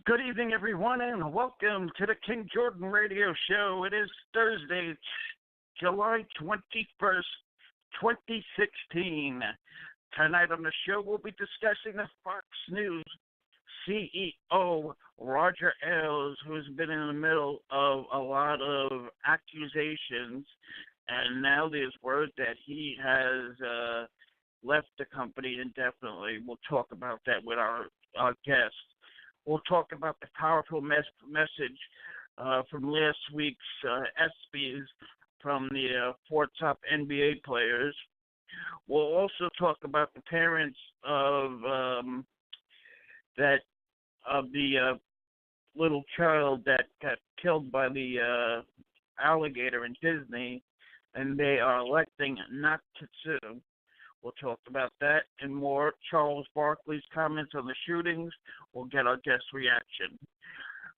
Good evening, everyone, and welcome to the King Jordan Radio Show. It is Thursday, July 21st, 2016. Tonight on the show, we'll be discussing the Fox News CEO, Roger Ailes, who's been in the middle of a lot of accusations, and now there's word that he has left the company indefinitely. We'll talk about that with our guest. We'll talk about the powerful message from last week's ESPYs from the four top NBA players. We'll also talk about the parents of the little child that got killed by the alligator in Disney, and they are electing not to sue. We'll talk about that and more. Charles Barkley's comments on the shootings. We'll get our guest reaction.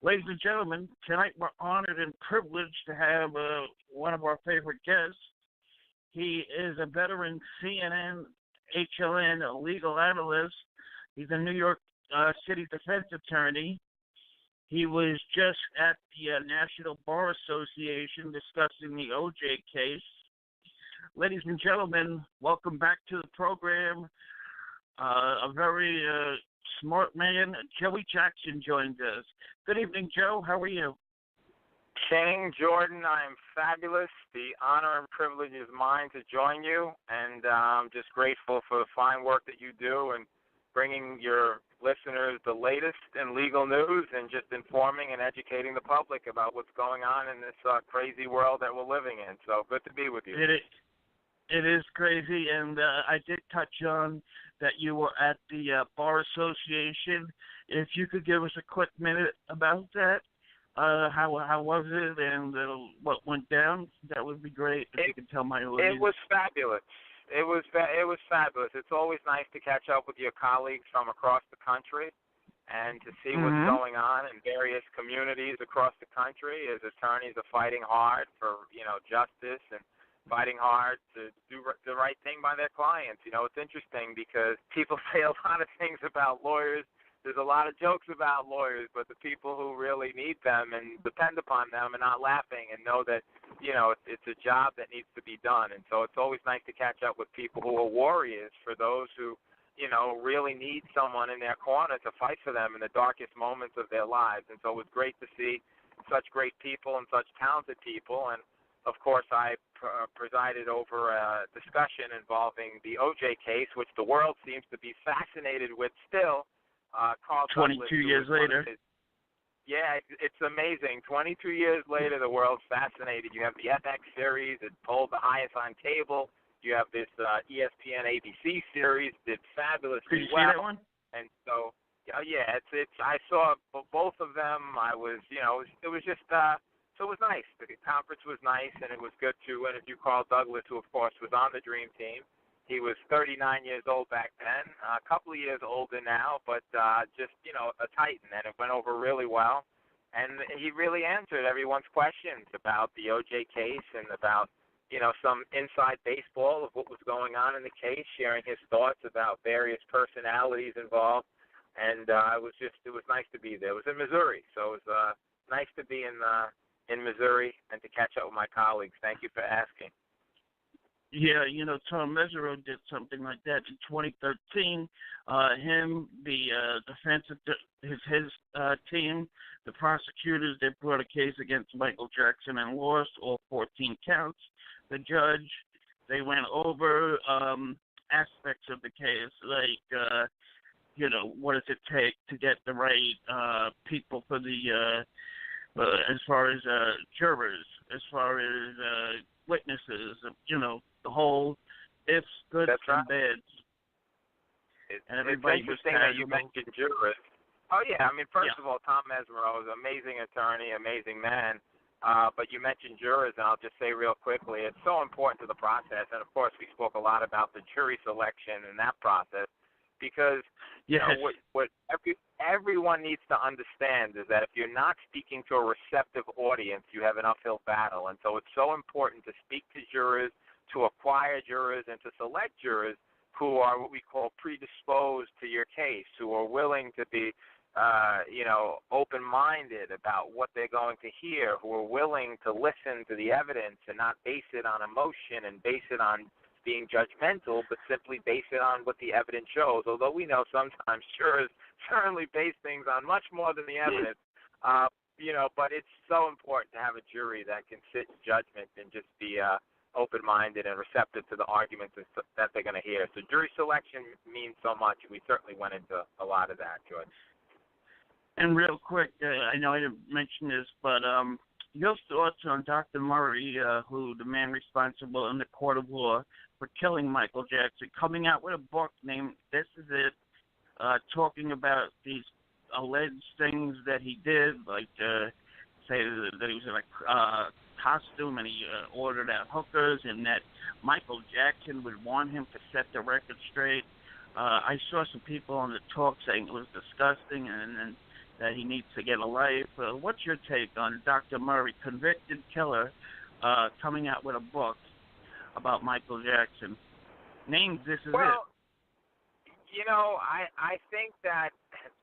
Ladies and gentlemen, tonight we're honored and privileged to have one of our favorite guests. He is a veteran CNN, HLN legal analyst. He's a New York City defense attorney. He was just at the National Bar Association discussing the OJ case. Ladies and gentlemen, welcome back to the program. A very smart man, Joey Jackson, joins us. Good evening, Joe. How are you? King Jordan, I am fabulous. The honor and privilege is mine to join you, and I'm just grateful for the fine work that you do and bringing your listeners the latest in legal news and just informing and educating the public about what's going on in this crazy world that we're living in. So good to be with you. It is crazy, and I did touch on that you were at the Bar Association. If you could give us a quick minute about that, how was it and what went down, that would be great if you could tell my audience. It was fabulous. It was fabulous. It's always nice to catch up with your colleagues from across the country and to see what's going on in various communities across the country as attorneys are fighting hard for, justice and fighting hard to do the right thing by their clients. It's interesting because people say a lot of things about lawyers. There's a lot of jokes about lawyers, but the people who really need them and depend upon them are not laughing and know that, it's a job that needs to be done. And so it's always nice to catch up with people who are warriors for those who, really need someone in their corner to fight for them in the darkest moments of their lives. And so it was great to see such great people and such talented people. And of course, I presided over a discussion involving the OJ case, which the world seems to be fascinated with still. Carl 22 Douglas, years later. Yeah, it's amazing. 22 years later, the world's fascinated. You have the FX series. It pulled the highest on cable. You have this ESPN ABC series. Did fabulously well. Did you see that one? And so, yeah, it's. I saw both of them. I was, it was just. So it was nice. The conference was nice, and it was good to interview Carl Douglas, who, of course, was on the Dream Team. He was 39 years old back then, a couple of years older now, but just, a titan, and it went over really well. And he really answered everyone's questions about the OJ case and about, some inside baseball of what was going on in the case, sharing his thoughts about various personalities involved. And it was nice to be there. It was in Missouri, so it was nice to be in Missouri and to catch up with my colleagues. Thank you for asking. Yeah, Tom Mesereau did something like that in 2013. Him, the defense of his team, the prosecutors, they brought a case against Michael Jackson and lost all 14 counts. The judge, they went over aspects of the case, like, what does it take to get the right people for the as far as jurors, as far as witnesses, the whole ifs, goods, and bads. It's interesting that you mentioned jurors. Oh, yeah. I mean, first of all, Tom Mesereau is an amazing attorney, amazing man. But you mentioned jurors, and I'll just say real quickly, it's so important to the process. And, of course, we spoke a lot about the jury selection and that process. Because what everyone needs to understand is that if you're not speaking to a receptive audience, you have an uphill battle. And so it's so important to speak to jurors, to acquire jurors, and to select jurors who are what we call predisposed to your case, who are willing to be, open-minded about what they're going to hear, who are willing to listen to the evidence and not base it on emotion and base it on being judgmental, but simply base it on what the evidence shows. Although we know sometimes jurors certainly base things on much more than the evidence, but it's so important to have a jury that can sit in judgment and just be open-minded and receptive to the arguments that they're going to hear. So jury selection means so much. We certainly went into a lot of that, George. And real quick, I know I didn't mention this, but your thoughts on Dr. Murray, who the man responsible in the court of law for killing Michael Jackson, coming out with a book named This Is It, talking about these alleged things that he did, like say that he was in a costume and he ordered out hookers, and that Michael Jackson would want him to set the record straight. I saw some people on the talk saying it was disgusting and that he needs to get a life. What's your take on Dr. Murray, convicted killer, coming out with a book about Michael Jackson? Named This Is It. Well, I think that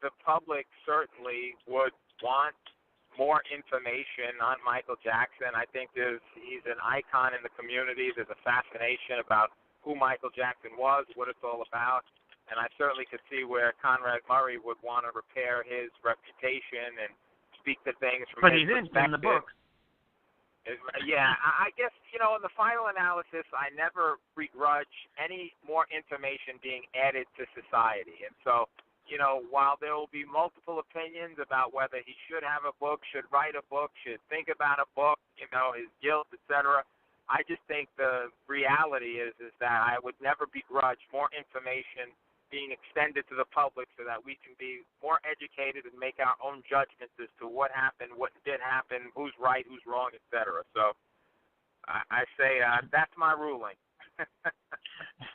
the public certainly would want more information on Michael Jackson. I think he's an icon in the community. There's a fascination about who Michael Jackson was, what it's all about. And I certainly could see where Conrad Murray would want to repair his reputation and speak to things from his perspective. But he didn't in the book. Yeah, I guess, in the final analysis, I never begrudge any more information being added to society. And so, while there will be multiple opinions about whether he should have a book, should write a book, should think about a book, his guilt, etc., I just think the reality is that I would never begrudge more information being extended to the public so that we can be more educated and make our own judgments as to what happened, what did happen, who's right, who's wrong, etc. So I say that's my ruling.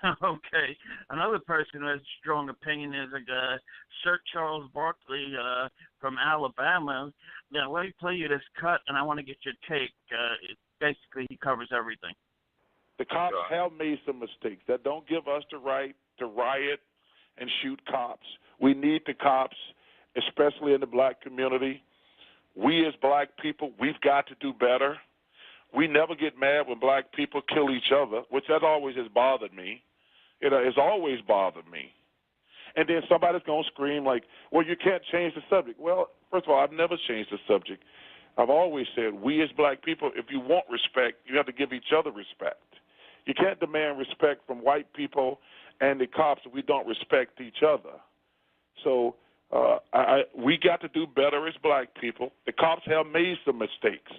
Okay. Another person who has a strong opinion is Sir Charles Barkley from Alabama. Now, let me play you this cut, and I want to get your take. Basically, he covers everything. The cops have made some mistakes. That don't give us the right to riot and shoot cops. We need the cops, especially in the black community. We as black people, we've got to do better. We never get mad when black people kill each other, which that always has bothered me. It has always bothered me. And then somebody's going to scream like, well, you can't change the subject. Well, first of all, I've never changed the subject. I've always said we as black people, if you want respect, you have to give each other respect. You can't demand respect from white people and the cops if we don't respect each other. So we got to do better as black people. The cops have made some mistakes.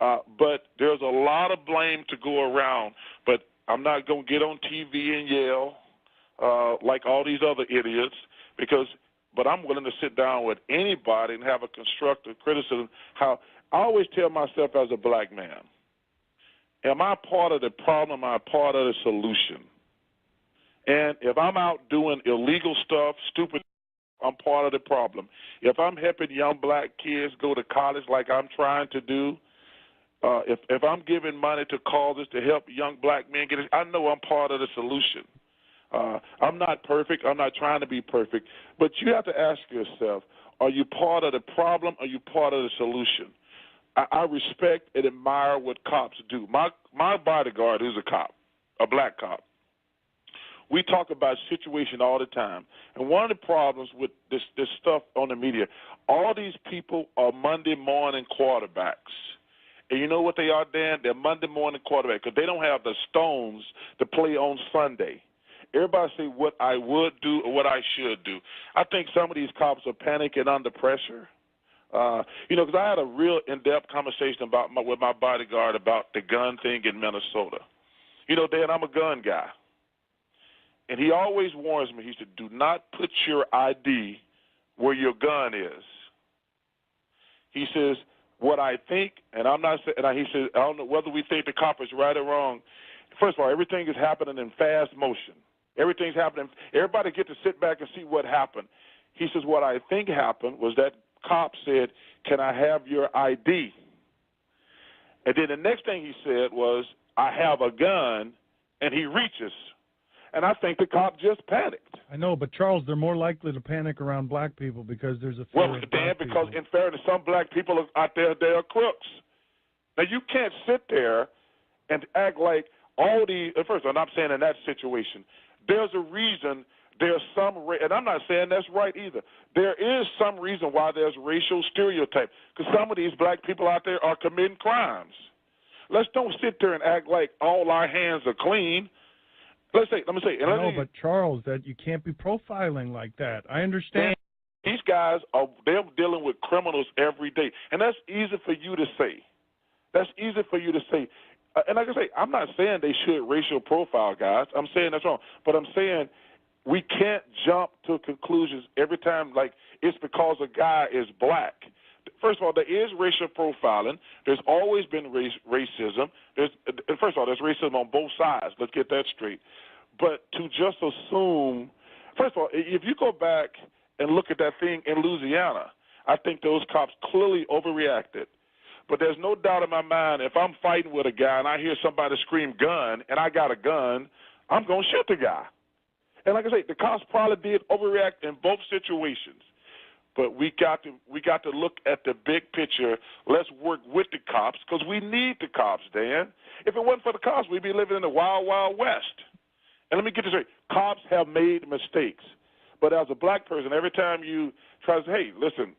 But there's a lot of blame to go around. But I'm not going to get on TV and yell like all these other idiots but I'm willing to sit down with anybody and have a constructive criticism. I always tell myself as a black man, am I part of the problem? Am I part of the solution? And if I'm out doing illegal stuff, stupid, I'm part of the problem. If I'm helping young black kids go to college like I'm trying to do, if I'm giving money to causes to help young black men get it, I know I'm part of the solution. I'm not perfect. I'm not trying to be perfect. But you have to ask yourself, are you part of the problem or are you part of the solution? I respect and admire what cops do. My bodyguard is a cop, a black cop. We talk about situation all the time. And one of the problems with this stuff on the media, all these people are Monday morning quarterbacks. And you know what they are, Dan? They're Monday morning quarterbacks because they don't have the stones to play on Sunday. Everybody say what I would do or what I should do. I think some of these cops are panicking under pressure. Because I had a real in-depth conversation with my bodyguard about the gun thing in Minnesota. Dan, I'm a gun guy. And he always warns me, he said, do not put your ID where your gun is. He says, what I think, and I'm not saying, he says, I don't know whether we think the cop is right or wrong. First of all, everything is happening in fast motion. Everything's happening. Everybody get to sit back and see what happened. He says, what I think happened was that cop said, can I have your ID? And then the next thing he said was, I have a gun, and he reaches. and I think the cop just panicked. I know, but Charles, they're more likely to panic around black people because there's a fear of Dan, black because people. in fairness, some black people out there, they are crooks. Now, you can't sit there and act like all the, first of all, I'm saying in that situation, there's a reason, there's some, and I'm not saying that's right either. There is some reason why there's racial stereotype, because some of these black people out there are committing crimes. Let's don't sit there and act like all our hands are clean. Let me say. But Charles, that you can't be profiling like that. I understand. These guys they're dealing with criminals every day, and that's easy for you to say. And like I say, I'm not saying they should racial profile guys. I'm saying that's wrong. But I'm saying we can't jump to conclusions every time like it's because a guy is black. First of all, there is racial profiling. There's always been racism. First of all, there's racism on both sides. Let's get that straight. But to just assume, first of all, if you go back and look at that thing in Louisiana, I think those cops clearly overreacted. But there's no doubt in my mind, if I'm fighting with a guy and I hear somebody scream gun and I got a gun, I'm going to shoot the guy. And like I say, the cops probably did overreact in both situations. But we got to look at the big picture. Let's work with the cops because we need the cops, Dan. If it wasn't for the cops, we'd be living in the wild, wild west. And let me get this straight. Cops have made mistakes. But as a black person, every time you try to say, hey, listen,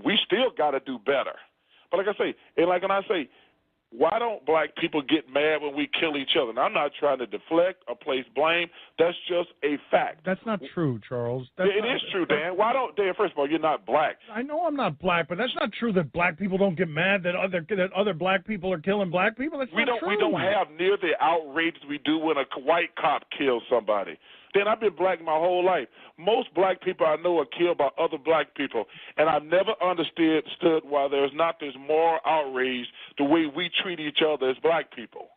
we still got to do better. But like I say, when I say, why don't black people get mad when we kill each other? And I'm not trying to deflect or place blame. That's just a fact. That's not true, Charles. It is true, Dan. Why don't, Dan, first of all, you're not black. I know I'm not black, but that's not true that black people don't get mad that other black people are killing black people. That's not true. We don't have near the outrages we do when a white cop kills somebody. Dan, I've been black my whole life. Most black people I know are killed by other black people, and I've never understood why there's not this moral outrage the way we treat each other as black people.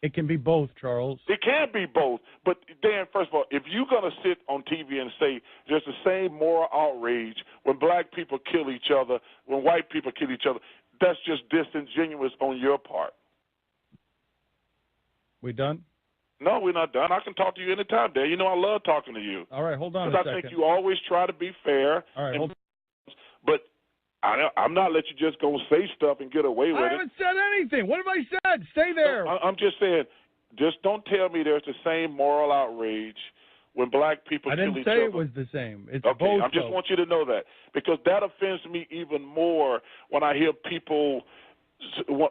It can be both, Charles. It can be both. But, Dan, first of all, if you're going to sit on TV and say there's the same moral outrage when black people kill each other, when white people kill each other, that's just disingenuous on your part. We done? No, we're not done. I can talk to you anytime, Dan. You know I love talking to you. All right, hold on a second. Because I think you always try to be fair. All right, hold on. But I'm not letting you just go say stuff and get away with it. I haven't said anything. What have I said? Stay there. No, I'm just saying, just don't tell me there's the same moral outrage when black people kill each other. I didn't say it was the same. It's okay, both. I just want you to know that. Because that offends me even more when I hear people,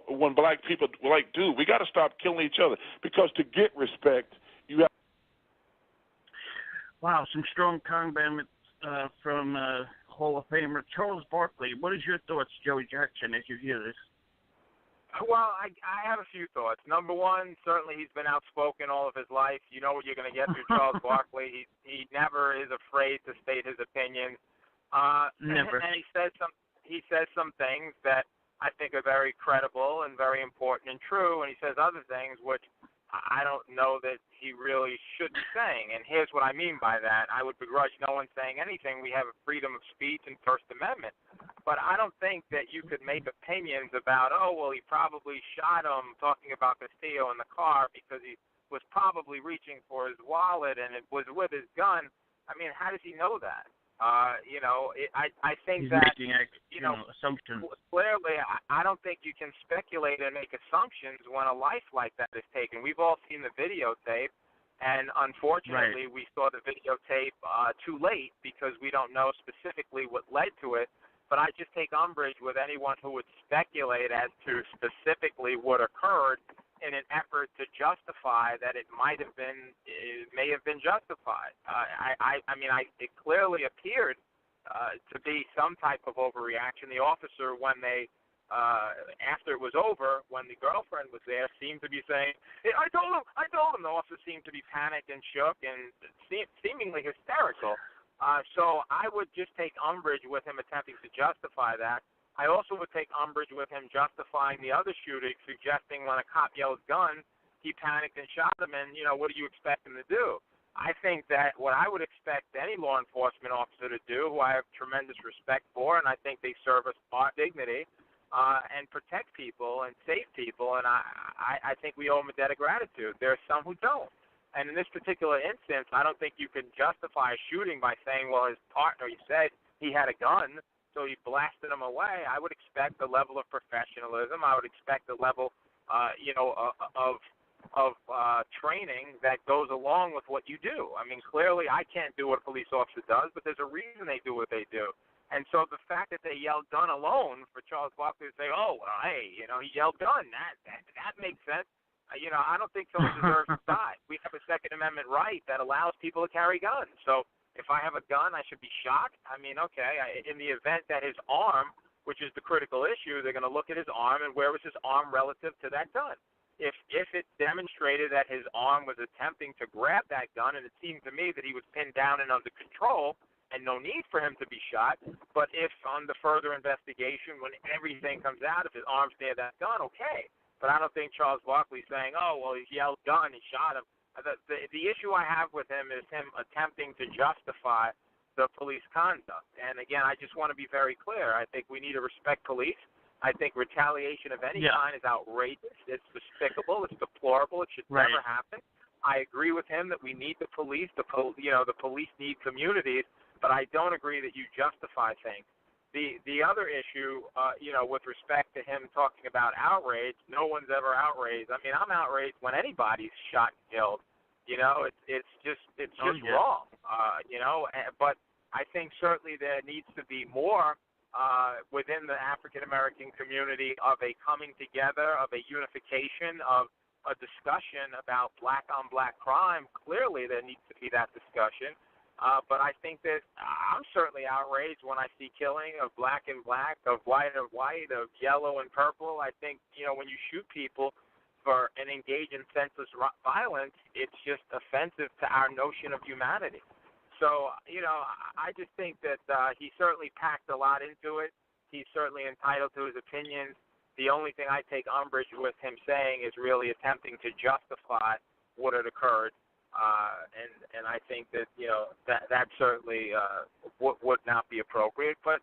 when black people, like, dude, we got to stop killing each other. Because to get respect, you have. Wow, some strong comments from Hall of Famer Charles Barkley. What is your thoughts, Joey Jackson, as you hear this? Well, I have a few thoughts. Number one, certainly he's been outspoken all of his life. You know what you're going to get through Charles Barkley. He never is afraid to state his opinion. Never. And he says some things that I think are very credible and very important and true, and he says other things which I don't know that he really should be saying. And here's what I mean by that. I would begrudge no one saying anything. We have a freedom of speech and First Amendment. But I don't think that you could make opinions about, oh, well, he probably shot him, talking about Castillo in the car because he was probably reaching for his wallet and it was with his gun. I mean, how does he know that? I think he's that, making assumptions. Clearly, I don't think you can speculate and make assumptions when a life like that is taken. We've all seen the videotape, and unfortunately, Right. we saw the videotape too late because we don't know specifically what led to it. But I just take umbrage with anyone who would speculate as to specifically what occurred in an effort to justify that it may have been justified. It clearly appeared to be some type of overreaction. The officer, when they, after it was over, when the girlfriend was there, seemed to be saying, hey, I told him. The officer seemed to be panicked and shook and seemingly hysterical. So I would just take umbrage with him attempting to justify that. I also would take umbrage with him justifying the other shooting, suggesting when a cop yelled gun, he panicked and shot him, and, what do you expect him to do? I think that what I would expect any law enforcement officer to do, who I have tremendous respect for, and I think they serve us our dignity, and protect people and save people, and I think we owe them a debt of gratitude. There are some who don't. And in this particular instance, I don't think you can justify a shooting by saying, well, his partner, he said he had a gun, so he blasted him away. I would expect the level of professionalism. I would expect the level, of training that goes along with what you do. I mean, clearly I can't do what a police officer does, but there's a reason they do what they do. And so the fact that they yelled gun alone for Charles Barkley to say, oh, well, hey, he yelled gun, that makes sense. I don't think someone deserves to die. We have a Second Amendment right that allows people to carry guns. So if I have a gun, I should be shot. I mean, okay, in the event that his arm, which is the critical issue, they're going to look at his arm and where was his arm relative to that gun. If it demonstrated that his arm was attempting to grab that gun, and it seemed to me that he was pinned down and under control and no need for him to be shot, but if on the further investigation, when everything comes out, if his arm's near that gun, okay. But I don't think Charles Barkley's saying, oh, well, he yelled gun, he shot him. The issue I have with him is him attempting to justify the police conduct. And, again, I just want to be very clear. I think we need to respect police. I think retaliation of any kind is outrageous. It's despicable. It's deplorable. It should never happen. I agree with him that we need the police. The police need communities, but I don't agree that you justify things. The other issue, with respect to him talking about outrage, no one's ever outraged. I mean, I'm outraged when anybody's shot and killed. It's just wrong. But I think certainly there needs to be more within the African-American community of a coming together, of a unification, of a discussion about black-on-black crime. Clearly there needs to be that discussion. But I think that I'm certainly outraged when I see killing of black and black, of white and white, of yellow and purple. I think, when you shoot people and engage in senseless violence, it's just offensive to our notion of humanity. So, I just think that he certainly packed a lot into it. He's certainly entitled to his opinions. The only thing I take umbrage with him saying is really attempting to justify what had occurred. And I think that, that certainly would not be appropriate. But,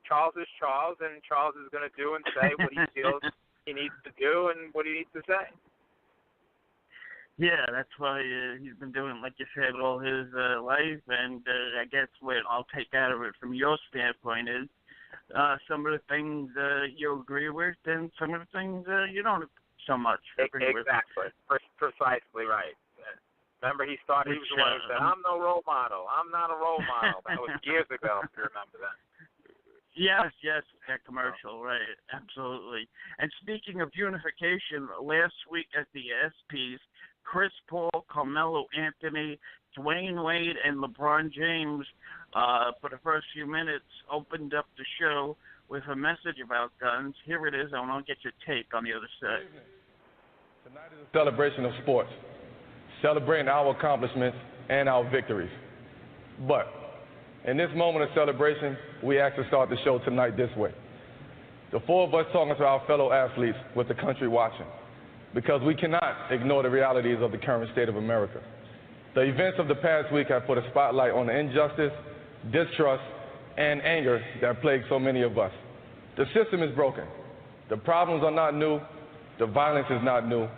Charles is Charles, and Charles is going to do and say what he feels he needs to do and what he needs to say. Yeah, that's why he's been doing, like you said, all his life. And I guess what I'll take out of it from your standpoint is some of the things you agree with and some of the things you don't so much agree with. Exactly. Precisely right. Remember, he was the one who said, I'm no role model. I'm not a role model. That was years ago, if you remember that. Yes, that commercial, right, absolutely. And speaking of unification, last week at the ESPYs, Chris Paul, Carmelo Anthony, Dwayne Wade, and LeBron James, for the first few minutes, opened up the show with a message about guns. Here it is. I want to get your take on the other side. Tonight is a celebration of sports, celebrating our accomplishments and our victories. But in this moment of celebration, we ask to start the show tonight this way. The four of us talking to our fellow athletes with the country watching, because we cannot ignore the realities of the current state of America. The events of the past week have put a spotlight on the injustice, distrust, and anger that plague so many of us. The system is broken. The problems are not new. The violence is not new.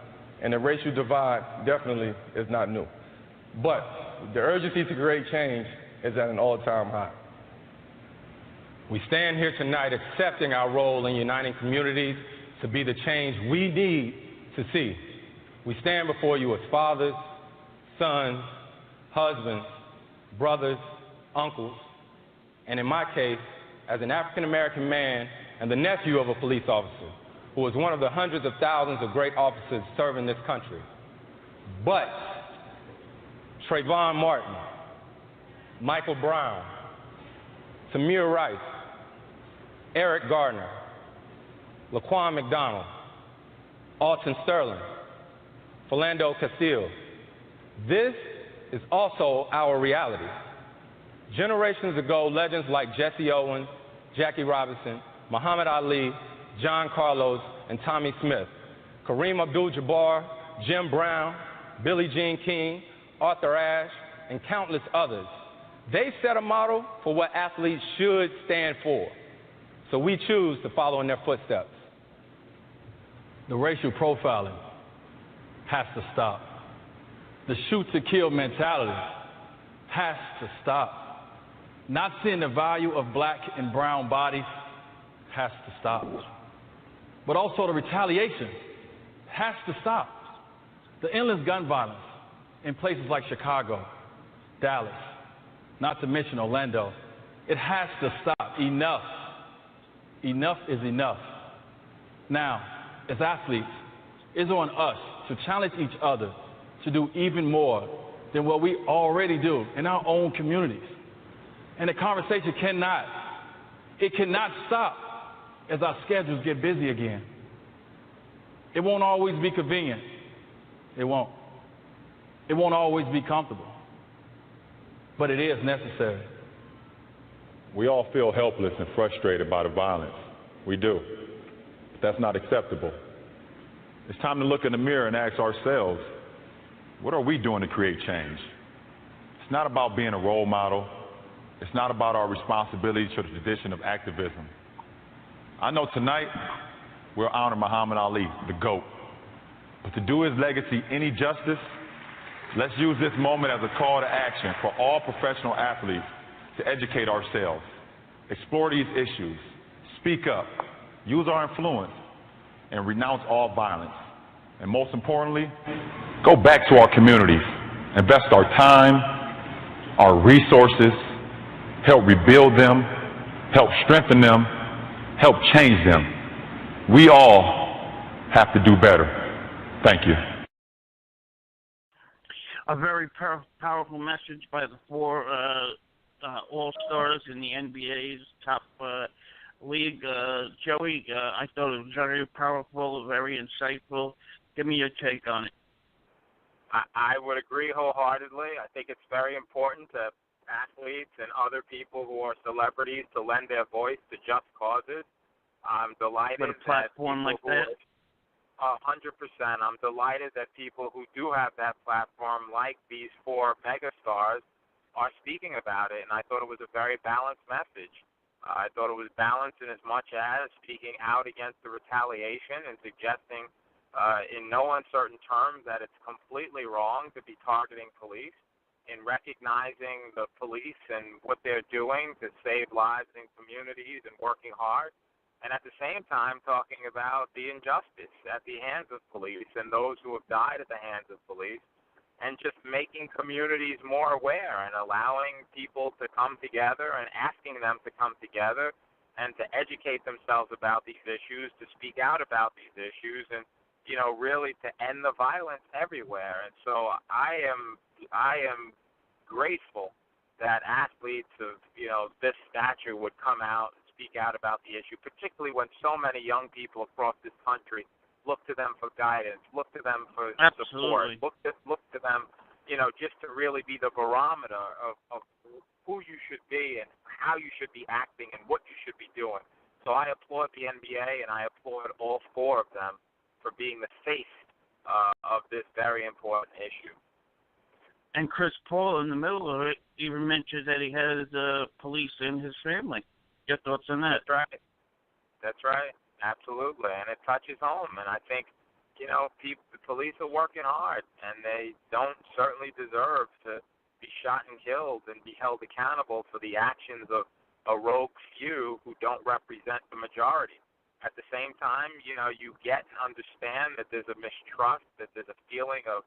And the racial divide definitely is not new. But the urgency to create change is at an all-time high. We stand here tonight accepting our role in uniting communities to be the change we need to see. We stand before you as fathers, sons, husbands, brothers, uncles, and in my case, as an African-American man and the nephew of a police officer who was one of the hundreds of thousands of great officers serving this country. But Trayvon Martin, Michael Brown, Tamir Rice, Eric Gardner, Laquan McDonald, Alton Sterling, Philando Castile. This is also our reality. Generations ago, legends like Jesse Owens, Jackie Robinson, Muhammad Ali, John Carlos, and Tommy Smith, Kareem Abdul-Jabbar, Jim Brown, Billie Jean King, Arthur Ashe, and countless others. They set a model for what athletes should stand for. So we choose to follow in their footsteps. The racial profiling has to stop. The shoot-to-kill mentality has to stop. Not seeing the value of black and brown bodies has to stop. But also the retaliation has to stop. The endless gun violence in places like Chicago, Dallas, not to mention Orlando, it has to stop. Enough. Enough is enough. Now, as athletes, it's on us to challenge each other to do even more than what we already do in our own communities. And the conversation cannot stop as our schedules get busy again. It won't always be convenient. It won't. It won't always be comfortable. But it is necessary. We all feel helpless and frustrated by the violence. We do. But that's not acceptable. It's time to look in the mirror and ask ourselves, what are we doing to create change? It's not about being a role model. It's not about our responsibility to the tradition of activism. I know tonight we'll honor Muhammad Ali, the GOAT. But to do his legacy any justice, let's use this moment as a call to action for all professional athletes to educate ourselves, explore these issues, speak up, use our influence, and renounce all violence. And most importantly, go back to our communities, invest our time, our resources, help rebuild them, help strengthen them, help change them. We all have to do better. Thank you. A very powerful message by the four all-stars in the NBA's top league. Joey, I thought it was very powerful, very insightful. Give me your take on it. I would agree wholeheartedly. I think it's very important to athletes and other people who are celebrities to lend their voice to just causes. I'm delighted with a platform that like that. 100%. I'm delighted that people who do have that platform, like these four megastars, are speaking about it. And I thought it was a very balanced message. I thought it was balanced in as much as speaking out against the retaliation and suggesting in no uncertain terms that it's completely wrong to be targeting police, in recognizing the police and what they're doing to save lives in communities and working hard, and at the same time talking about the injustice at the hands of police and those who have died at the hands of police, and just making communities more aware and allowing people to come together and asking them to come together and to educate themselves about these issues, to speak out about these issues, and really to end the violence everywhere. And so I am grateful that athletes of this stature would come out and speak out about the issue, particularly when so many young people across this country look to them for guidance, look to them for support, look to them, just to really be the barometer of who you should be and how you should be acting and what you should be doing. So I applaud the NBA and I applaud all four of them for being the face of this very important issue. And Chris Paul, in the middle of it, even mentioned that he has police in his family. Your thoughts on that? That's right. Absolutely. And it touches home. And I think, the police are working hard, and they don't certainly deserve to be shot and killed and be held accountable for the actions of a rogue few who don't represent the majority. At the same time, you get and understand that there's a mistrust, that there's a feeling of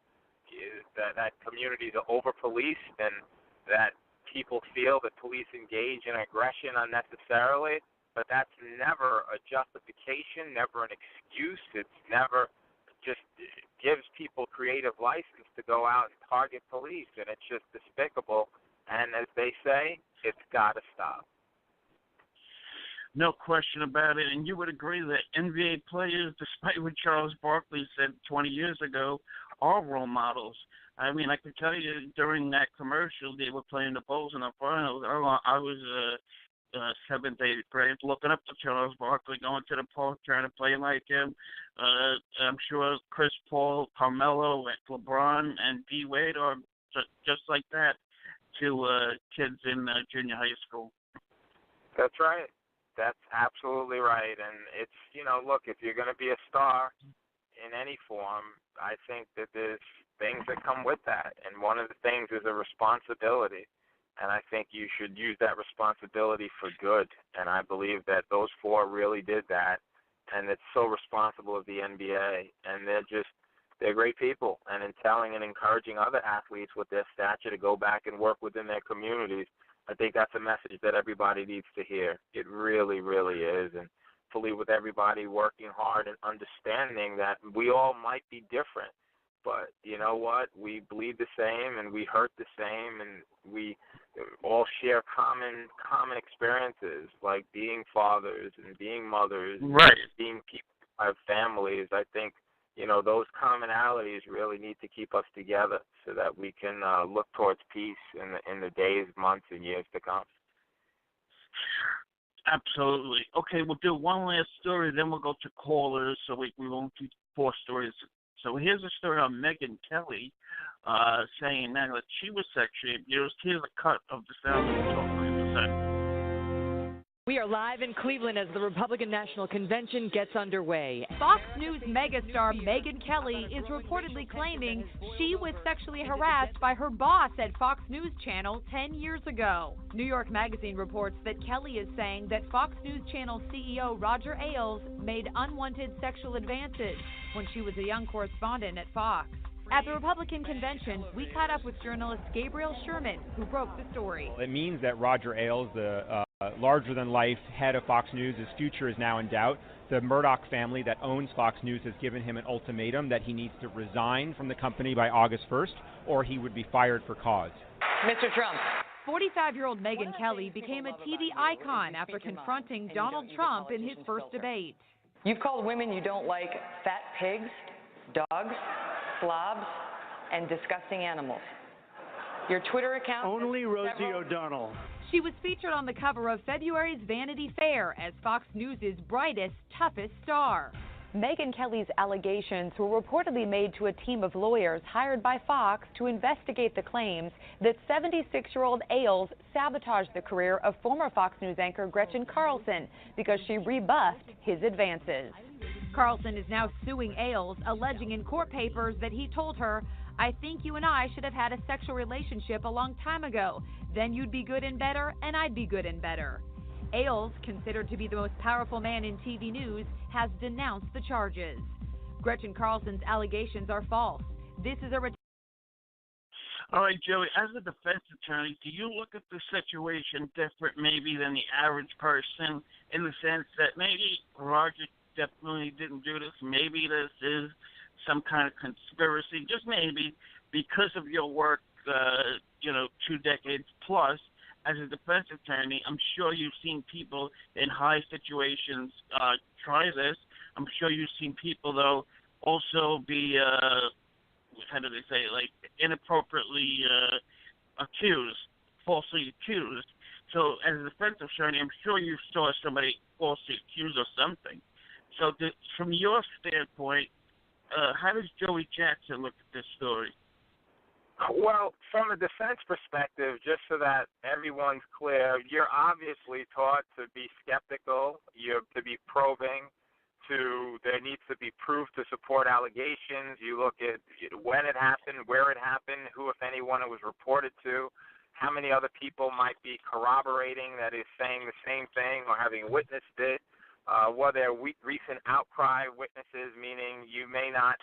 that communities are over-policed and that people feel that police engage in aggression unnecessarily, but that's never a justification, never an excuse. It's never just gives people creative license to go out and target police, and it's just despicable. And as they say, it's got to stop. No question about it. And you would agree that NBA players, despite what Charles Barkley said 20 years ago, are role models. I mean, I can tell you during that commercial, they were playing the Bulls in the finals. I was 7th, 8th grade looking up to Charles Barkley, going to the park, trying to play like him. I'm sure Chris Paul, Carmelo, LeBron, and D. Wade are just like that to kids in junior high school. That's right. That's absolutely right. And it's, look, if you're going to be a star in any form, I think that there's things that come with that. And one of the things is a responsibility. And I think you should use that responsibility for good. And I believe that those four really did that. And it's so responsible of the NBA. And they're great people. And in telling and encouraging other athletes with their stature to go back and work within their communities, I think that's a message that everybody needs to hear. It really, really is. And hopefully with everybody working hard and understanding that we all might be different. But you know what? We bleed the same and we hurt the same, and we all share common experiences, like being fathers and being mothers, right, and being people who have families. I think, those commonalities really need to keep us together so that we can look towards peace in the days, months, and years to come. Absolutely. Okay, we'll do one last story, then we'll go to callers, so we won't do 4 stories. So here's a story on Megyn Kelly saying that she was sexually abused. Here's a cut of the sound we'll talk about. We are live in Cleveland as the Republican National Convention gets underway. Fox News megastar Megyn Kelly is reportedly claiming she was sexually harassed by her boss at Fox News Channel 10 years ago. New York Magazine reports that Kelly is saying that Fox News Channel CEO Roger Ailes made unwanted sexual advances when she was a young correspondent at Fox. At the Republican convention, we caught up with journalist Gabriel Sherman, who broke the story. It means that Roger Ailes, the larger-than-life head of Fox News, his future is now in doubt. The Murdoch family that owns Fox News has given him an ultimatum that he needs to resign from the company by August 1st, or he would be fired for cause. Mr. Trump. 45-year-old Megyn Kelly became a TV icon after confronting Donald Trump in his first debate. You've called women you don't like fat pigs, dogs, slobs, and disgusting animals. Your Twitter account... Only Rosie O'Donnell. She was featured on the cover of February's Vanity Fair as Fox News' brightest, toughest star. Megyn Kelly's allegations were reportedly made to a team of lawyers hired by Fox to investigate the claims that 76-year-old Ailes sabotaged the career of former Fox News anchor Gretchen Carlson because she rebuffed his advances. Carlson is now suing Ailes, alleging in court papers that he told her, "I think you and I should have had a sexual relationship a long time ago. Then you'd be good and better, and I'd be good and better." Ailes, considered to be the most powerful man in TV news, has denounced the charges. Gretchen Carlson's allegations are false. This is a... All right, Joey, as a defense attorney, do you look at the situation different maybe than the average person, in the sense that maybe Roger definitely didn't do this, maybe this is some kind of conspiracy, just maybe, because of your work, 2 decades plus as a defense attorney? I'm sure you've seen people in high situations try this. I'm sure you've seen people, though, also be, inappropriately accused, falsely accused. So as a defense attorney, I'm sure you saw somebody falsely accused of something. So from your standpoint, how does Joey Jackson look at this story? Well, from a defense perspective, just so that everyone's clear, you're obviously taught to be skeptical, to be probing, there needs to be proof to support allegations. You look at when it happened, where it happened, who, if anyone, it was reported to, how many other people might be corroborating, that is, saying the same thing or having witnessed it. Were there recent outcry witnesses, meaning you may not,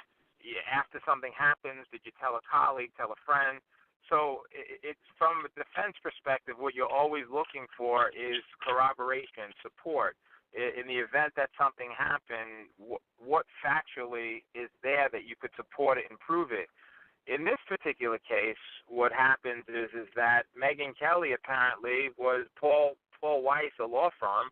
after something happens, did you tell a colleague, tell a friend? So it's from a defense perspective, what you're always looking for is corroboration, support. In the event that something happened, what factually is there that you could support it and prove it? In this particular case, what happens is that Megyn Kelly apparently was Paul Weiss, a law firm.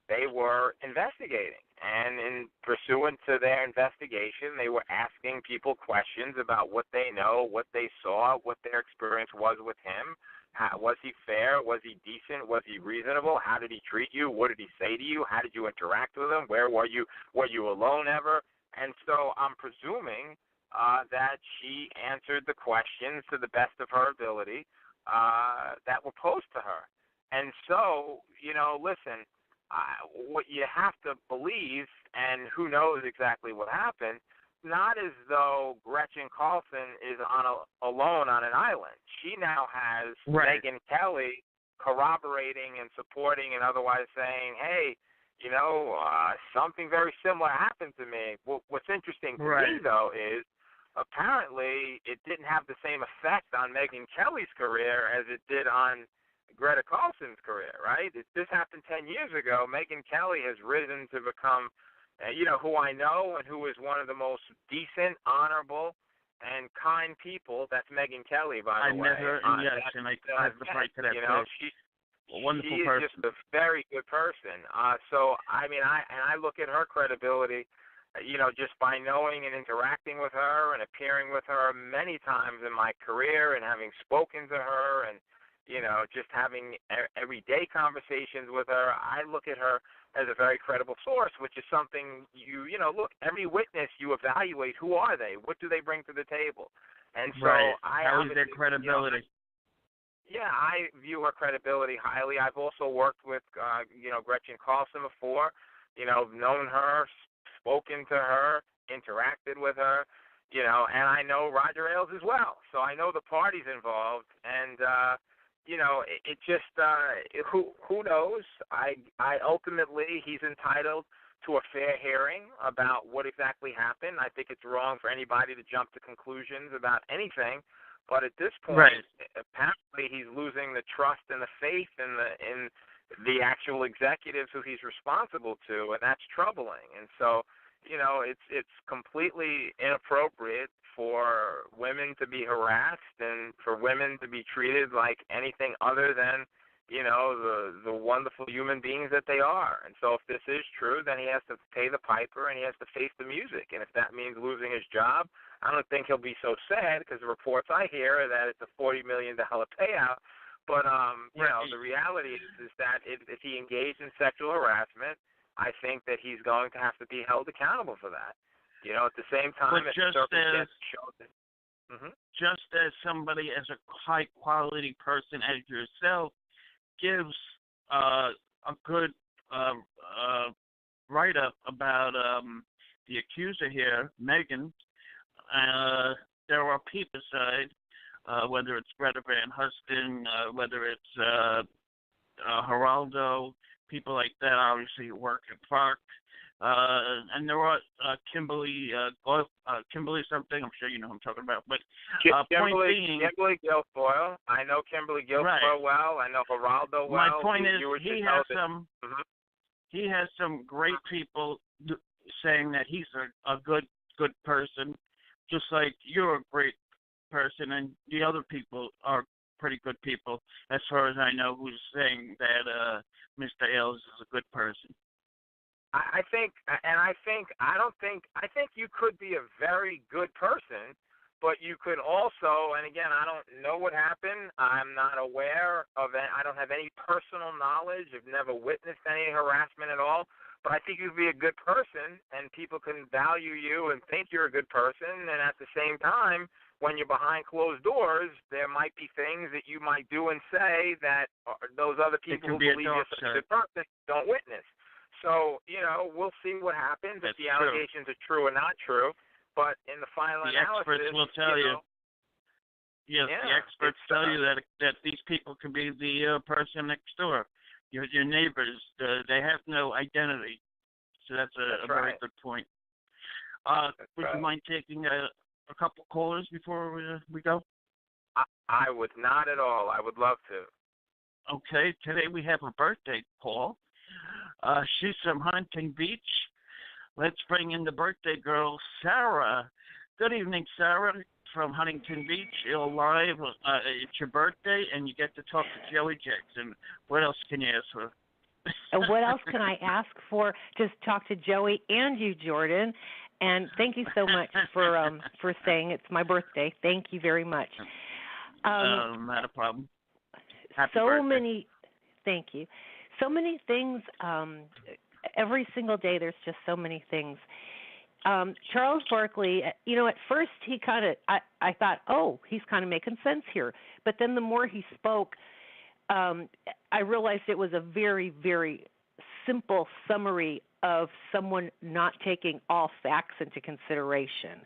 They were investigating, and in pursuant to their investigation, they were asking people questions about what they know, what they saw, what their experience was with him. Was he fair? Was he decent? Was he reasonable? How did he treat you? What did he say to you? How did you interact with him? Where were you? Were you alone ever? And so I'm presuming that she answered the questions to the best of her ability that were posed to her. And so, listen, what you have to believe, and who knows exactly what happened, not as though Gretchen Carlson is alone on an island. She now has Megyn Kelly corroborating and supporting and otherwise saying, hey, something very similar happened to me. What's interesting to me, though, is apparently it didn't have the same effect on Megyn Kelly's career as it did on Greta Carlson's career, right? This happened 10 years ago. Megyn Kelly has risen to become, who I know and who is one of the most decent, honorable, and kind people. That's Megyn Kelly, by the way. I met her, and and I have the right to that. She's a wonderful she person. Is just a very good person. So I mean, I look at her credibility, just by knowing and interacting with her and appearing with her many times in my career and having spoken to her and just having everyday conversations with her. I look at her as a very credible source, which is something look, every witness you evaluate, who are they? What do they bring to the table? And so how is their credibility? I view her credibility highly. I've also worked with, Gretchen Carlson before, known her, spoken to her, interacted with her, and I know Roger Ailes as well. So I know the parties involved, and, it just, who knows? I ultimately, he's entitled to a fair hearing about what exactly happened. I think it's wrong for anybody to jump to conclusions about anything. But at this point, apparently he's losing the trust and the faith in the actual executives who he's responsible to, and that's troubling. And so, it's completely inappropriate for women to be harassed and for women to be treated like anything other than, the wonderful human beings that they are. And so if this is true, then he has to pay the piper and he has to face the music. And if that means losing his job, I don't think he'll be so sad, because the reports I hear are that it's a $40 million payout. But, the reality is that if he engaged in sexual harassment, I think that he's going to have to be held accountable for that. At the same time, but just as somebody, as a high-quality person as yourself, gives a good write-up about the accuser here, Megyn, there are people aside, whether it's Greta Van Huston, whether it's Geraldo, people like that obviously work at Fox. And there are Kimberly something, I'm sure you know who I'm talking about. But Kimberly Guilfoyle. I know Kimberly Guilfoyle well. I know Geraldo well. My point is, he has some great people saying that he's a good person, just like you're a great person, and the other people are pretty good people, as far as I know, who's saying that Mr. Ailes is a good person. I think you could be a very good person, but you could also, and again, I don't know what happened. I'm not aware of it. I don't have any personal knowledge. I've never witnessed any harassment at all. But I think you'd be a good person, and people can value you and think you're a good person. And at the same time, when you're behind closed doors, there might be things that you might do and say that those other people who believe you're such a good person don't witness. So, we'll see what happens, if the allegations are true or not true. But in the final analysis, the experts will tell you. Yes, the experts tell you that these people can be the person next door, your neighbors. They have no identity. So that's a very good point. Would you mind taking a couple callers before we go? I would not at all. I would love to. Okay, today we have a birthday call. She's from Huntington Beach. Let's bring in the birthday girl, Sarah. Good evening, Sarah, from Huntington Beach. You're live. It's your birthday, and you get to talk to Joey Jackson. What else can you ask for? What else can I ask for? Just talk to Joey and you, Jordan. And thank you so much for saying it's my birthday. Thank you very much. Not a problem. Happy birthday. Thank you. So many things. Every single day there's just so many things. Charles Barkley, at first he kind of, I thought, he's kind of making sense here. But then the more he spoke, I realized it was a very, very simple summary of someone not taking all facts into consideration.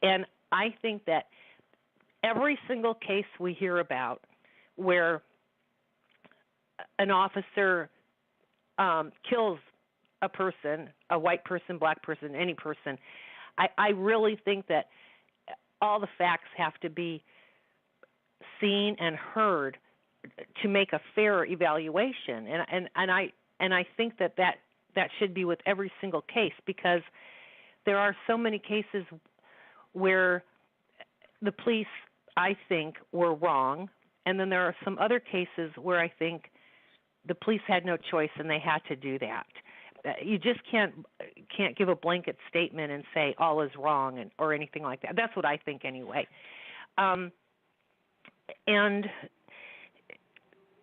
And I think that every single case we hear about where an officer kills a person, a white person, black person, any person, I really think that all the facts have to be seen and heard to make a fair evaluation. And I think that should be with every single case, because there are so many cases where the police, I think, were wrong, and then there are some other cases where I think the police had no choice and they had to do that. You just can't give a blanket statement and say all is wrong or anything like that. That's what I think anyway. And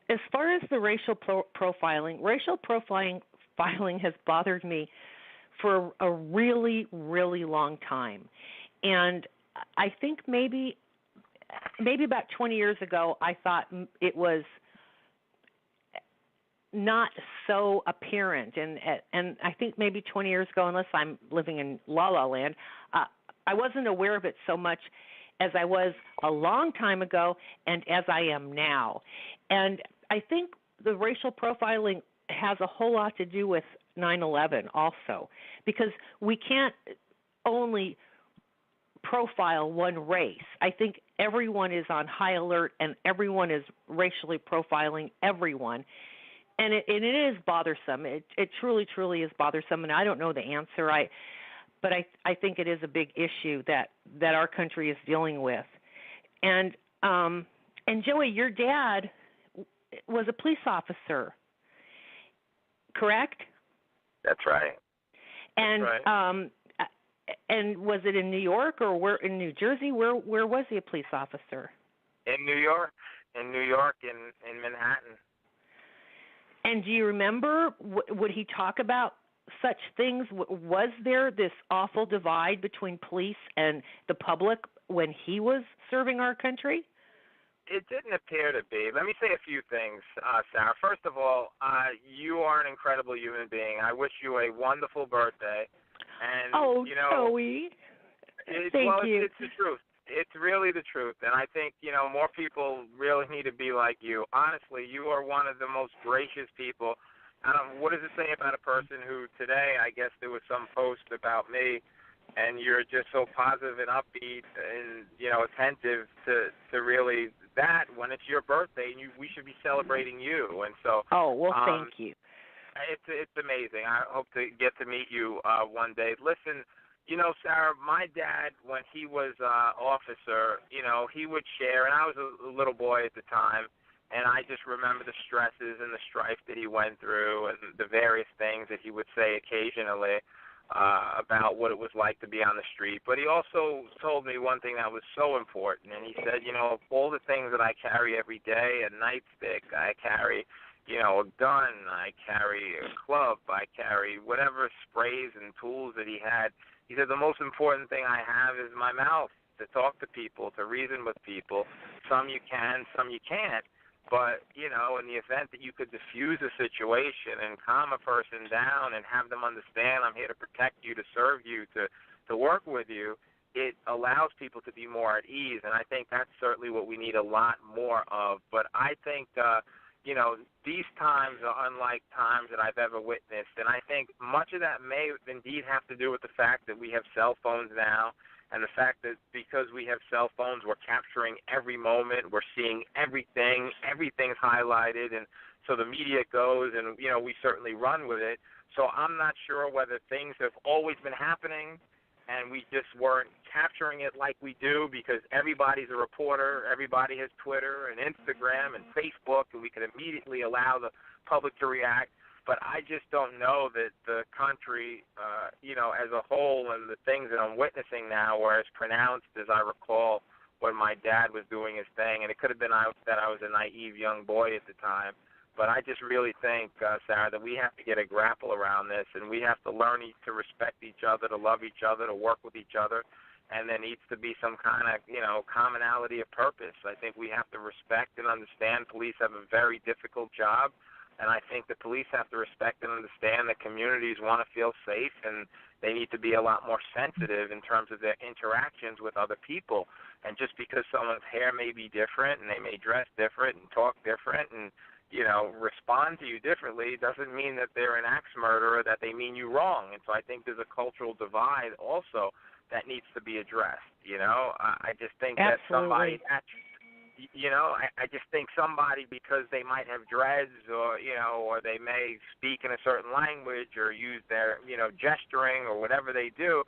as far as the racial profiling has bothered me for a really, really long time. And I think maybe about 20 years ago, I thought it was not so apparent, and I think maybe 20 years ago, unless I'm living in La La Land, I wasn't aware of it so much as I was a long time ago and as I am now. And I think the racial profiling has a whole lot to do with 9/11 also, because we can't only profile one race. I think everyone is on high alert and everyone is racially profiling everyone. And it is bothersome. It truly, truly is bothersome, and I don't know the answer. But I think it is a big issue that our country is dealing with. And Joey, your dad was a police officer, correct? That's right. And That's right. And was it in New York or where in New Jersey? Where was he a police officer? In New York, in Manhattan. And do you remember, would he talk about such things? Was there this awful divide between police and the public when he was serving our country? It didn't appear to be. Let me say a few things, Sarah. First of all, you are an incredible human being. I wish you a wonderful birthday. And, Joey, thank you. It's the truth. It's really the truth, and I think, more people really need to be like you. Honestly, you are one of the most gracious people. What does it say about a person who today, I guess there was some post about me, and you're just so positive and upbeat and, attentive to really that when it's your birthday, and we should be celebrating you. And so, thank you. It's amazing. I hope to get to meet you one day. Listen, Sarah, my dad, when he was officer, he would share, and I was a little boy at the time, and I just remember the stresses and the strife that he went through and the various things that he would say occasionally about what it was like to be on the street. But he also told me one thing that was so important, and he said, all the things that I carry every day, a nightstick, I carry a gun, I carry a club, I carry whatever sprays and tools that he had. He said, the most important thing I have is my mouth to talk to people, to reason with people. Some you can, some you can't. But, in the event that you could diffuse a situation and calm a person down and have them understand I'm here to protect you, to serve you, to work with you, it allows people to be more at ease. And I think that's certainly what we need a lot more of. But I think these times are unlike times that I've ever witnessed, and I think much of that may indeed have to do with the fact that we have cell phones now, and the fact that because we have cell phones, we're capturing every moment, we're seeing everything, everything's highlighted, and so the media goes, and, we certainly run with it. So I'm not sure whether things have always been happening, and we just weren't capturing it like we do because everybody's a reporter, everybody has Twitter and Instagram and Facebook, and we can immediately allow the public to react. But I just don't know that the country, as a whole and the things that I'm witnessing now were as pronounced as I recall when my dad was doing his thing. And it could have been that I was a naive young boy at the time. But I just really think, Sarah, that we have to get a grapple around this, and we have to learn to respect each other, to love each other, to work with each other, and there needs to be some kind of, commonality of purpose. I think we have to respect and understand police have a very difficult job. And I think the police have to respect and understand that communities want to feel safe, and they need to be a lot more sensitive in terms of their interactions with other people. And just because someone's hair may be different and they may dress different and talk different and, respond to you differently doesn't mean that they're an axe murderer, that they mean you wrong. And so I think there's a cultural divide also that needs to be addressed. I just think that somebody, I just think somebody, because they might have dreads or they may speak in a certain language or use their, gesturing or whatever they do,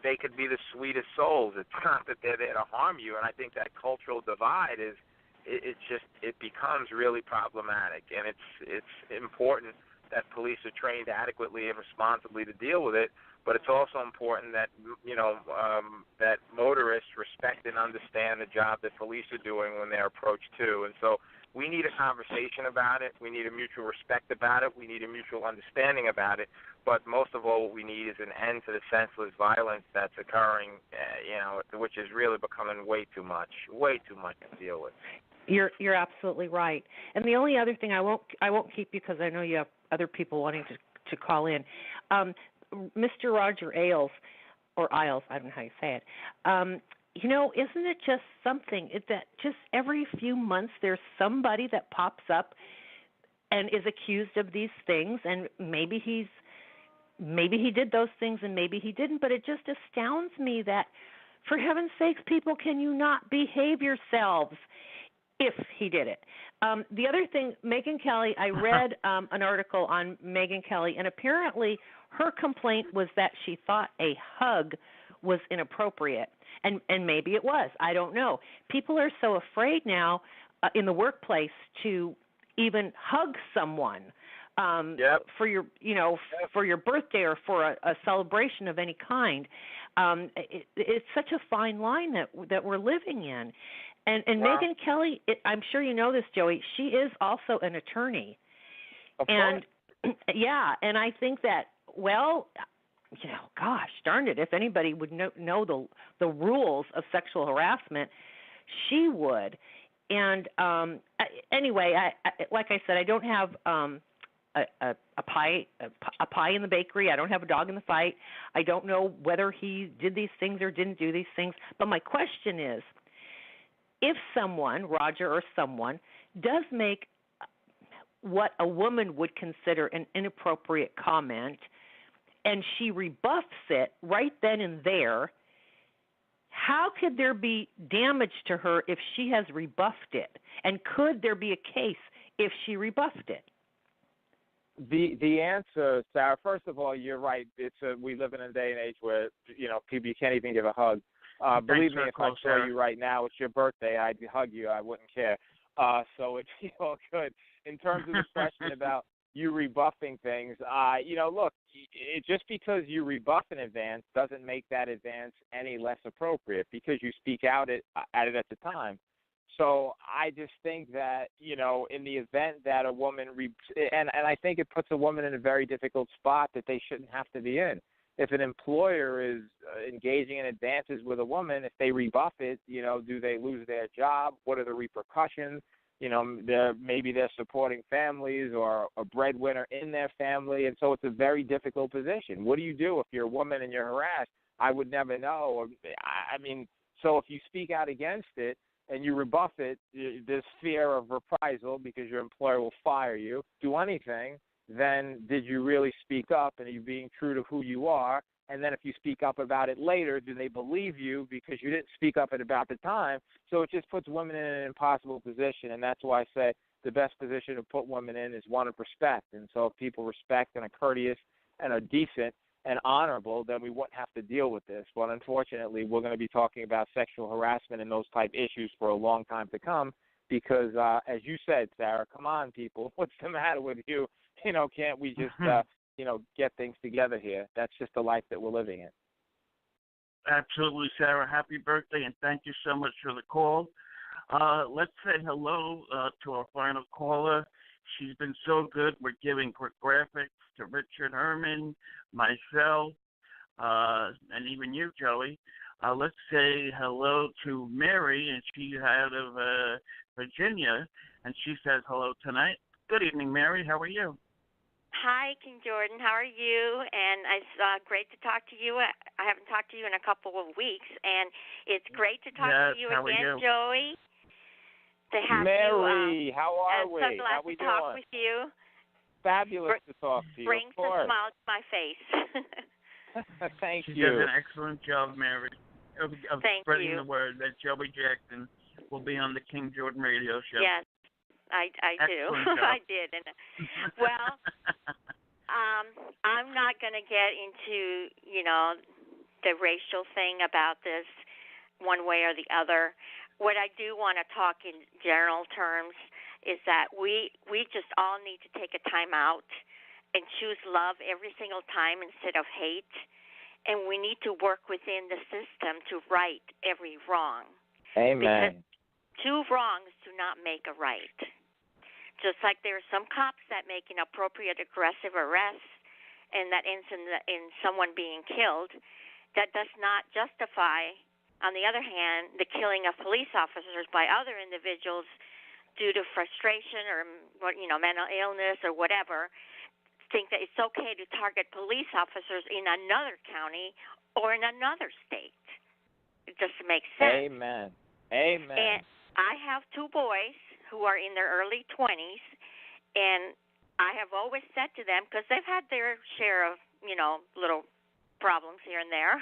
they could be the sweetest souls. It's not that they're there to harm you. And I think that cultural divide it becomes really problematic. And it's important that police are trained adequately and responsibly to deal with it. But it's also important that that motorists respect and understand the job that police are doing when they're approached too. And so we need a conversation about it. We need a mutual respect about it. We need a mutual understanding about it. But most of all, what we need is an end to the senseless violence that's occurring, which is really becoming way too much to deal with. You're absolutely right. And the only other thing, I won't keep you because I know you have other people wanting to call in. Mr. Roger Ailes, or Ailes, I don't know how you say it. Isn't it just something that just every few months there's somebody that pops up and is accused of these things, and maybe he did those things and maybe he didn't, but it just astounds me that, for heaven's sakes, people, can you not behave yourselves if he did it? The other thing, Megyn Kelly, I read an article on Megyn Kelly, and apparently her complaint was that she thought a hug was inappropriate, and maybe it was. I don't know. People are so afraid now in the workplace to even hug someone for your, for your birthday or for a celebration of any kind. It's such a fine line that we're living in. And wow. Megyn Kelly, I'm sure you know this, Joey, she is also an attorney. Of course. Yeah, and I think that, well, gosh darn it, if anybody would know the rules of sexual harassment, she would. And anyway, I like I said, I don't have a pie in the bakery. I don't have a dog in the fight. I don't know whether he did these things or didn't do these things. But my question is, if someone, Roger or someone, does make what a woman would consider an inappropriate comment, and she rebuffs it right then and there, how could there be damage to her if she has rebuffed it? And could there be a case if she rebuffed it? The answer, Sarah, first of all, you're right. We live in a day and age where, people, you can't even give a hug. Believe me, if I saw you right now, it's your birthday, I'd hug you. I wouldn't care. So it's all good. In terms of the question about you rebuffing things, look, just because you rebuff an advance doesn't make that advance any less appropriate because you speak out at it at the time. So I just think that, in the event that a woman, and I think it puts a woman in a very difficult spot that they shouldn't have to be in. If an employer is engaging in advances with a woman, if they rebuff it, do they lose their job? What are the repercussions? Maybe they're supporting families or a breadwinner in their family, and so it's a very difficult position. What do you do if you're a woman and you're harassed? I would never know. So if you speak out against it and you rebuff it, there's fear of reprisal because your employer will fire you. Do anything. Then did you really speak up, and are you being true to who you are? And then if you speak up about it later, do they believe you because you didn't speak up at about the time? So it just puts women in an impossible position, and that's why I say the best position to put women in is one of respect. And so if people respect and are courteous and are decent and honorable, then we wouldn't have to deal with this. But unfortunately, we're going to be talking about sexual harassment and those type issues for a long time to come because, as you said, Sarah, come on, people, what's the matter with you? Can't we just, get things together here? That's just the life that we're living in. Absolutely, Sarah. Happy birthday, and thank you so much for the call. Let's say hello to our final caller. She's been so good. We're giving quick graphics to Richard Herman, myself, and even you, Joey. Let's say hello to Mary, and she's out of Virginia, and she says hello tonight. Good evening, Mary. How are you? Hi, King Jordan. How are you? And it's great to talk to you. I haven't talked to you in a couple of weeks, and it's great to talk to you again, Joey. To have Mary, you, how are we? I'm so glad how we to talk doing? with you. Fabulous to talk to you. Brings a smile to my face. Thank She you. does an excellent job, Mary, of spreading the word that Joey Jackson will be on the King Jordan radio show. Yes, I do. I did. And, well, I'm not going to get into, the racial thing about this one way or the other. What I do want to talk in general terms is that we just all need to take a time out and choose love every single time instead of hate. And we need to work within the system to right every wrong. Amen. Because two wrongs do not make a right. Just like there are some cops that make inappropriate aggressive arrests and that ends in someone being killed, that does not justify, on the other hand, the killing of police officers by other individuals due to frustration or mental illness or whatever. Think that it's okay to target police officers in another county or in another state. It just makes sense. Amen. And I have two boys who are in their early 20s, and I have always said to them, because they've had their share of, little problems here and there,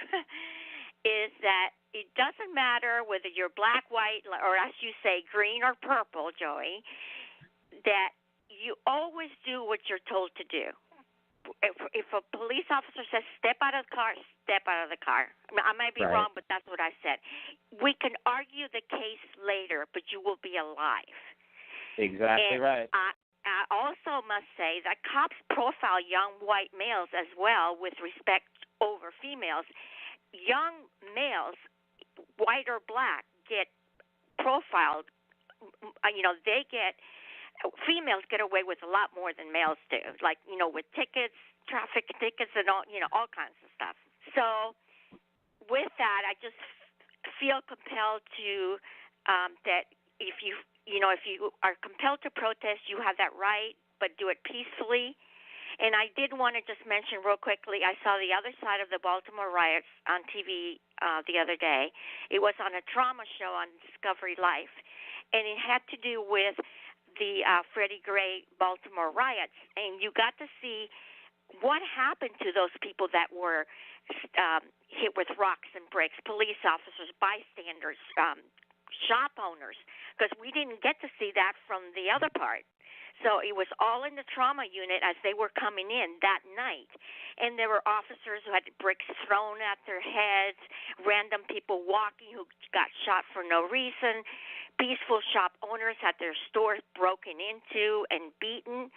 is that it doesn't matter whether you're black, white, or as you say, green or purple, Joey, that you always do what you're told to do. If a police officer says step out of the car, step out of the car. I might be wrong, but that's what I said. We can argue the case later, but you will be alive. Exactly right. I also must say that cops profile young white males as well with respect over females. Young males, white or black, get profiled. Females get away with a lot more than males do, like, with tickets, traffic tickets, and all kinds of stuff. So with that, I just feel compelled to that if you are compelled to protest, you have that right, but do it peacefully. And I did want to just mention real quickly, I saw the other side of the Baltimore riots on TV the other day. It was on a drama show on Discovery Life, and it had to do with the Freddie Gray Baltimore riots. And you got to see what happened to those people that were hit with rocks and bricks, police officers, bystanders, shop owners, because we didn't get to see that from the other part. So it was all in the trauma unit as they were coming in that night. And there were officers who had bricks thrown at their heads, random people walking who got shot for no reason, peaceful shop owners had their stores broken into and beaten.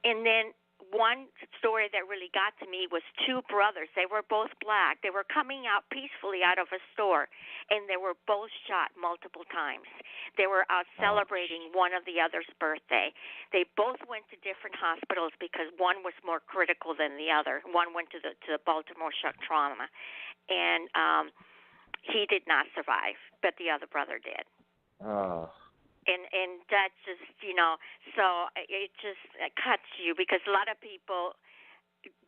And then one story that really got to me was two brothers. They were both black. They were coming out peacefully out of a store, and they were both shot multiple times. They were out celebrating one of the other's birthday. They both went to different hospitals because one was more critical than the other. One went to the Baltimore shock trauma, and he did not survive, but the other brother did. Oh. And that just, so it just cuts you, because a lot of people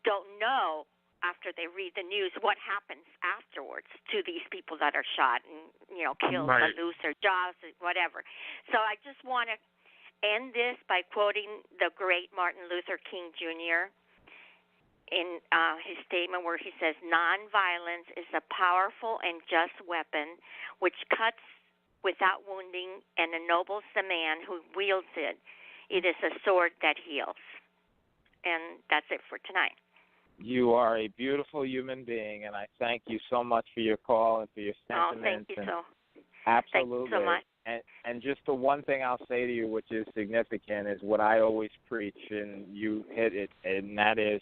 don't know after they read the news what happens afterwards to these people that are shot and, killed, or lose their jobs, whatever. So I just want to end this by quoting the great Martin Luther King Jr. in his statement where he says, "Nonviolence is a powerful and just weapon which cuts without wounding and ennobles the man who wields it. It is a sword that heals." And that's it for tonight. You are a beautiful human being, and I thank you so much for your call and for your sentiments. Oh, thank you Absolutely. Thank you so much. And just the one thing I'll say to you, which is significant, is what I always preach, and you hit it, and that is,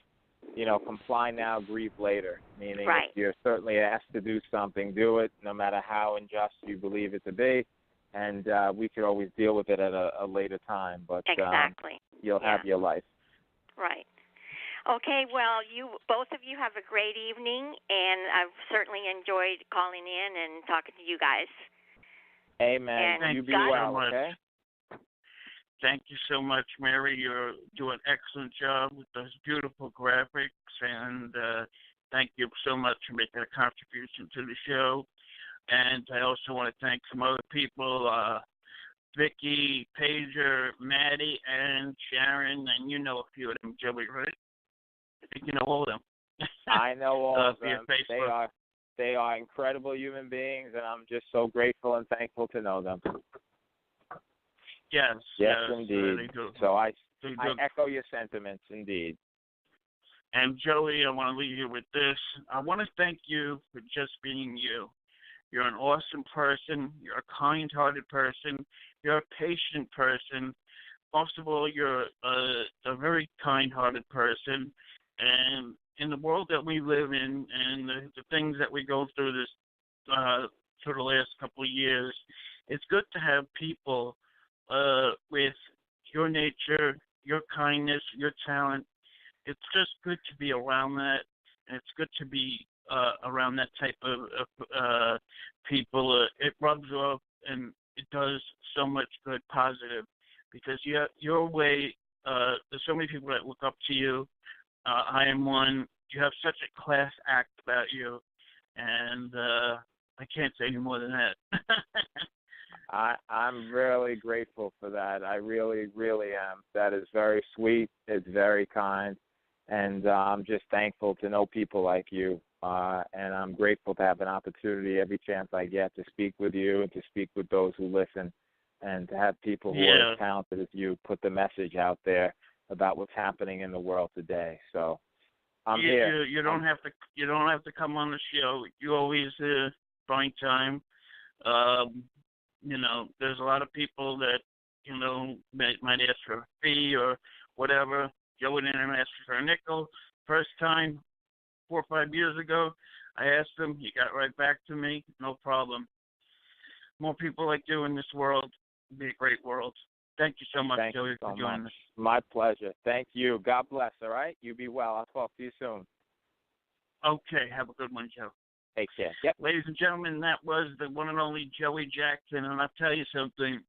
comply now, grieve later. Meaning, if you're certainly asked to do something, do it, no matter how unjust you believe it to be. And we could always deal with it at a later time. But exactly. You'll have your life. Right. Okay, well, both of you have a great evening, and I've certainly enjoyed calling in and talking to you guys. Amen. And you be well, okay? Thank you so much, Mary. You do an excellent job with those beautiful graphics, and thank you so much for making a contribution to the show. And I also want to thank some other people, Vicky, Pager, Maddie, and Sharon, and you know a few of them, Joey, right? I think you know all of them. I know all of them. Facebook. They are incredible human beings, and I'm just so grateful and thankful to know them. Yes, indeed. So I echo your sentiments, indeed. And Joey, I want to leave you with this. I want to thank you for just being you. You're an awesome person. You're a kind-hearted person. You're a patient person. Most of all, you're a very kind-hearted person. And in the world that we live in, and the things that we go through this for the last couple of years, it's good to have people with your nature, your kindness, your talent. It's just good to be around that, and it's good to be around that type of people. It rubs off, and it does so much good, positive, because your way. There's so many people that look up to you. I am one. You have such a class act about you, and I can't say any more than that. I'm really grateful for that. I really, really am. That is very sweet. It's very kind. And I'm just thankful to know people like you. And I'm grateful to have an opportunity every chance I get to speak with you and to speak with those who listen, and to have people who are as talented as you put the message out there about what's happening in the world today. So I'm here. You don't have to come on the show. You always find time. There's a lot of people that, might ask for a fee or whatever. Joe didn't ask for a nickel. First time, 4 or 5 years ago, I asked him. He got right back to me. No problem. More people like you in this world would be a great world. Thank you so much, Joey, for joining us. My pleasure. Thank you. God bless, all right? You be well. I'll talk to you soon. Okay. Have a good one, Joe. Take care. Yep. Ladies and gentlemen, that was the one and only Joey Jackson, and I'll tell you something.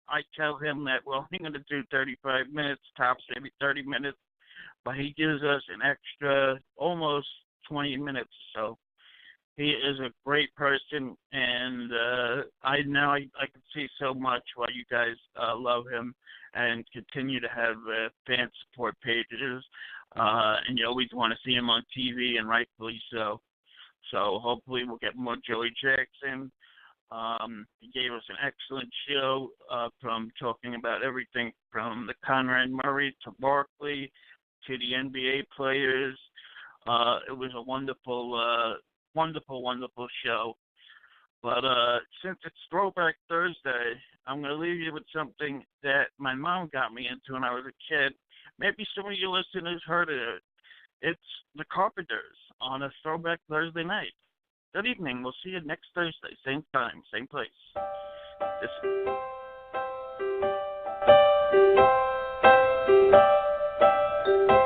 I tell him that we're only going to do 35 minutes, tops maybe 30 minutes, but he gives us an extra almost 20 minutes. So he is a great person, and I can see so much why you guys love him and continue to have fan support pages, and you always want to see him on TV, and rightfully so. So hopefully we'll get more Joey Jackson. He gave us an excellent show from talking about everything from the Conrad Murray to Barkley to the NBA players. It was a wonderful, wonderful show. But since it's Throwback Thursday, I'm going to leave you with something that my mom got me into when I was a kid. Maybe some of you listeners heard of it. It's the Carpenters on a Throwback Thursday night. Good evening. We'll see you next Thursday. Same time, same place.